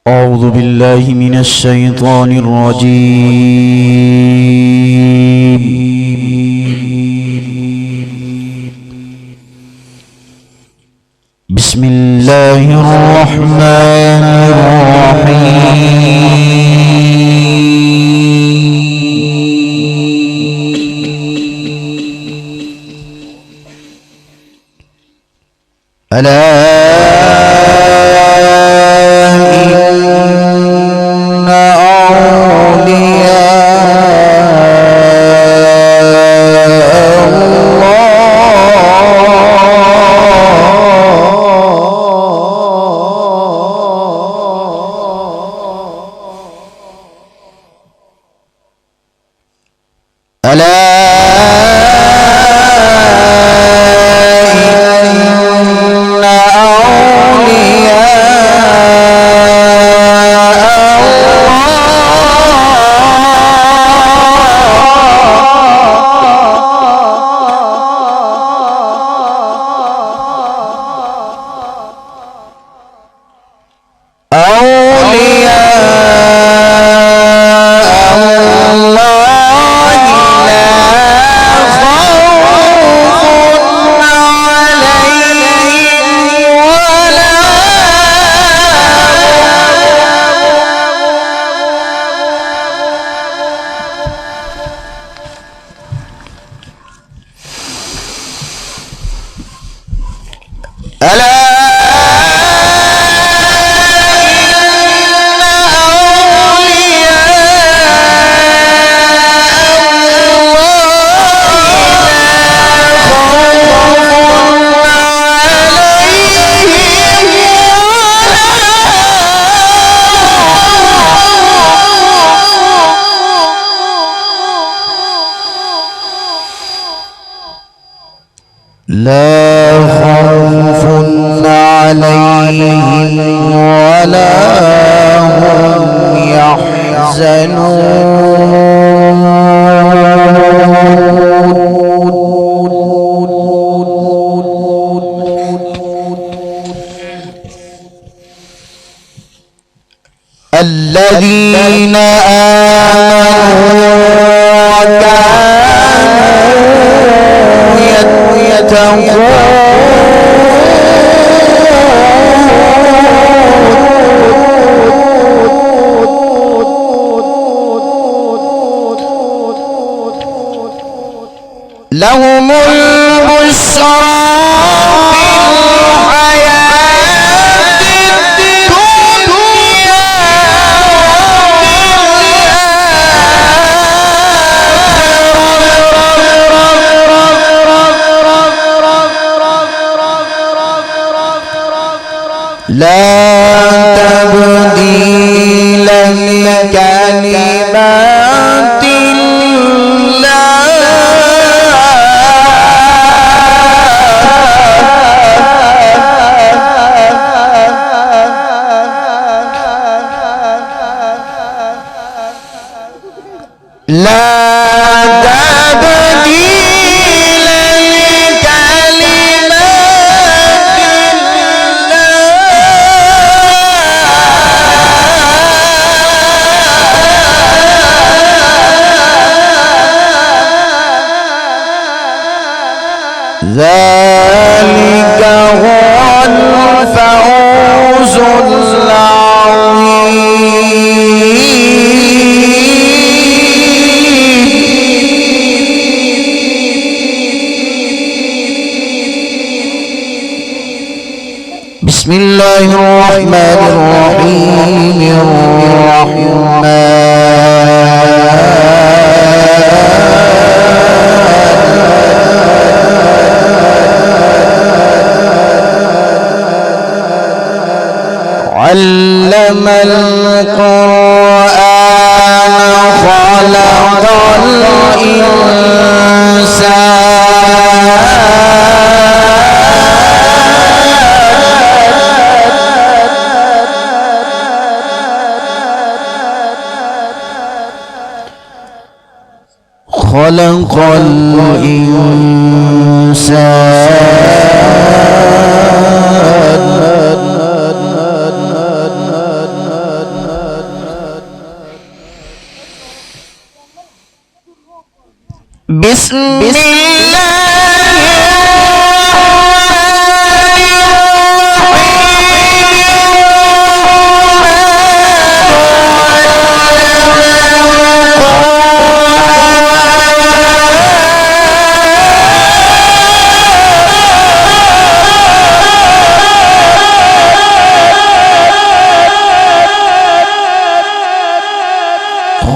أعوذ بالله من الشيطان الرجيم. بسم الله الرحمن الرحيم. ألا لا خوف عليهم ولا هم يحزنون. الذين آمنوا لهم البشرى في الحياة الدنيا لا تبديل لكلمات الله ذلك هو الفوز العظيم. بسم الله الرحمن الرحيم. علم القرآن خلق الإنسان خلق الإنسان.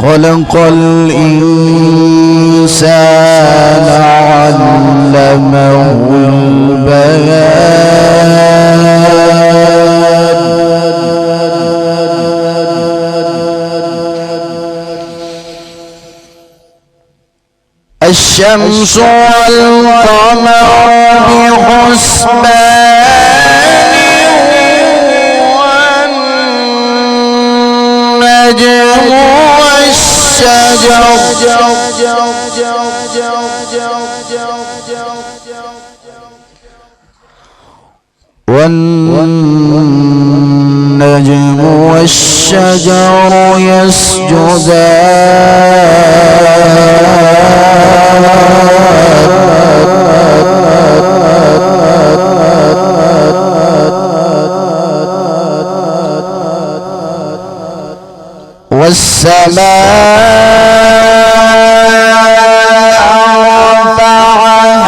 خلق الإنسان علمه البيان الشمس والقمر بحسبان والنجم والنجم والشجر يسجدان والسماء رفعها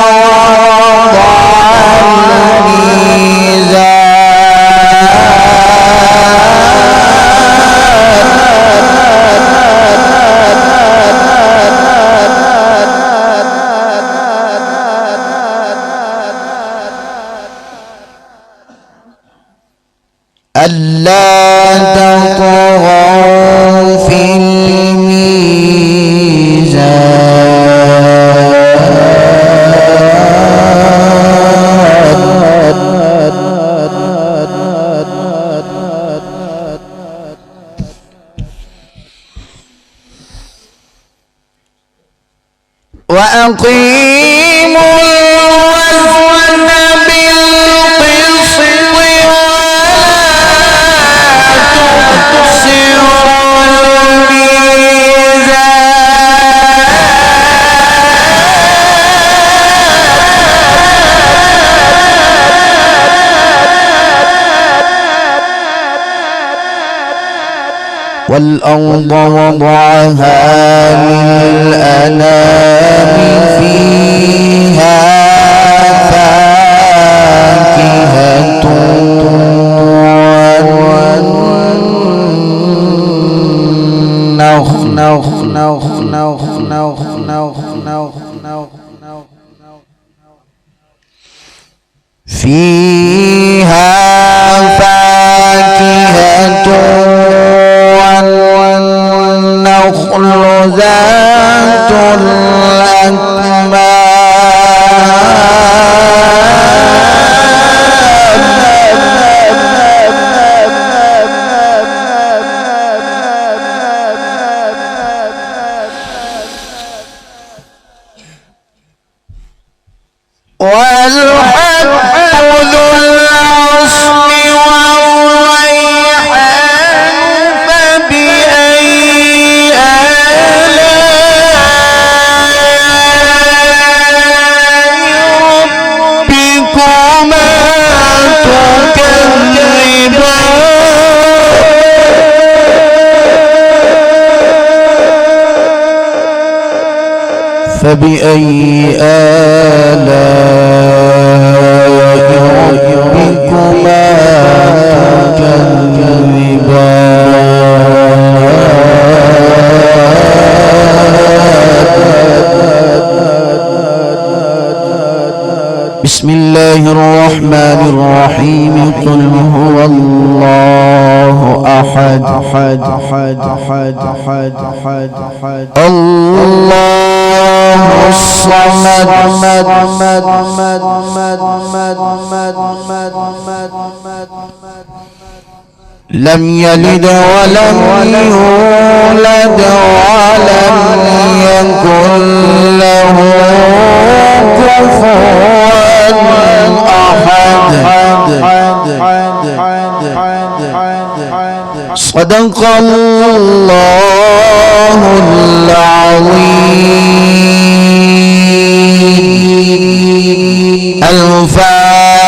ووضع الميزان ألا تطغوا في الميزان وأقيموا الوزن بالقسط ولا تخسروا الميزان والأرض وضعها للأنام فيها فاكهة فيها فاكهة والنخل ذات الأكمام والحب ذو العصف والريحان فبأي آلاء ربكما تكذبان فبأي آلاء ربكما تكذبان بسم الله الرحمن الرحيم قل هو الله أحد الله الصمد لم يلد ولم يولد ولم يكن له كفوا أحد صدق الله العظيم الفاتحة.